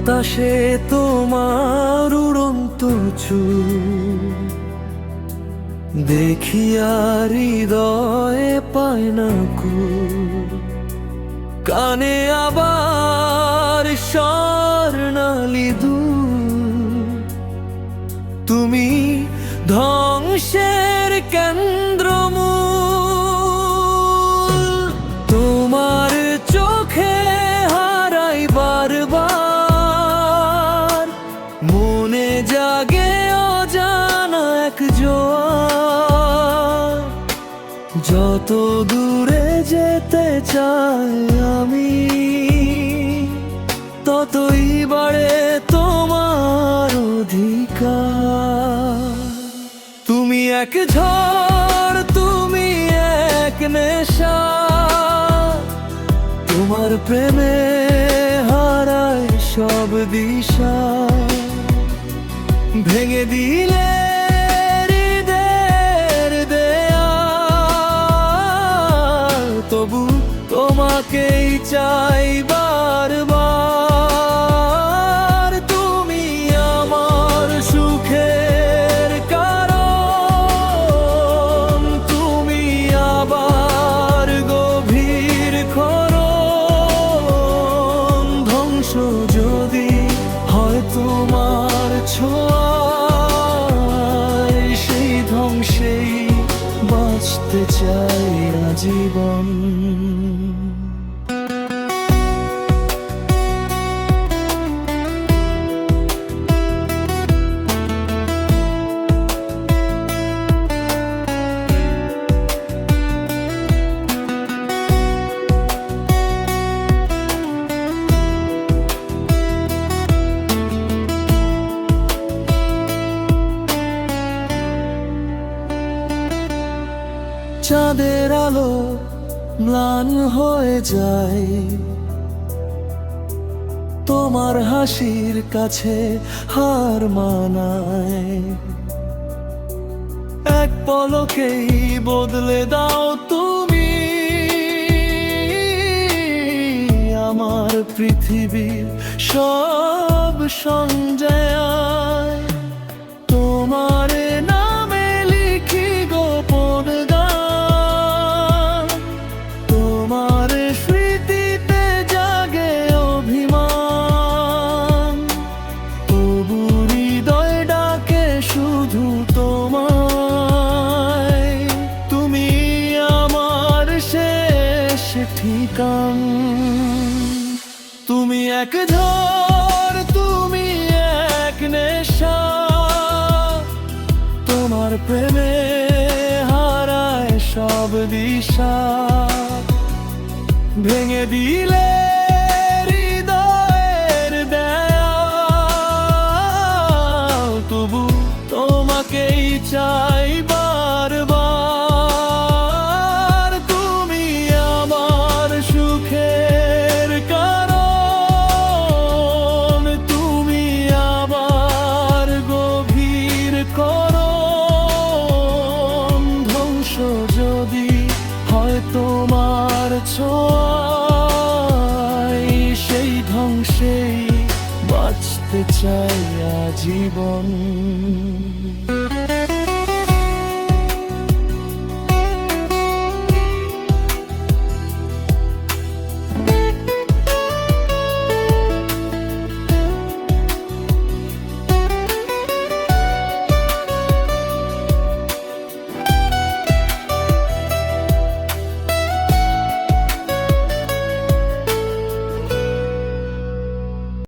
বাতাসে তোমার উড়ন্ত চুল দেখি আর হৃদয়ে পায় না কুল। কানে আবার স্বর্ণালী দুল, তুমি ধ্বংসের কেন্দ্রমূল। তোমার চোখে হারাই বারবার, মনে জাগে অজানা এক জোয়ার। যত দূরে যেতে চাই আমি, ততই বাড়ে তোমার অধিকার। তুমি এক ঝড়, তুমি এক নেশা, তোমার প্রেমে হারায় সব দিশা। ভেঙে দিলে হৃদয়ের দেয়াল, তবু তোমাকেই চাই বারবার। তুমি আমার সুখের কারণ, তুমি আবার গভীর খরণ। ধ্বংস যদি হয় তোমার ছোঁয়ায়, সেই ধ্বংসেই বাঁচতে চাই আজীবন। চাঁদের আলো ম্লান হয়ে যায়, তোমার হাসির কাছে হার মানায়। এক পলকেই বদলে দাও তুমি আমার পৃথিবীর সব সংজ্ঞায়। তোমার নামে লিখি গোপন গান, তোমার স্মৃতিতে জাগে অভিমান। তবু হৃদয় ডাকে শুধু তোমায়, তুমি আমার শেষ ঠিকান। তুমি এক ঝড়, তুমি এক নেশা, তোমার প্রেমে হারায় সব দিশা। ভেঙে দিলে হৃদয়ের দেয়াল, তবু তোমাকেই চাই বারবার। তুমি আমার সুখের কারণ, তুমি আবার গভীর করণ। ধ্বংস যদি হয় তোমার ছোঁয়ায়, সেই ধ্বংসেই বাঁচতে চাই আজীবন।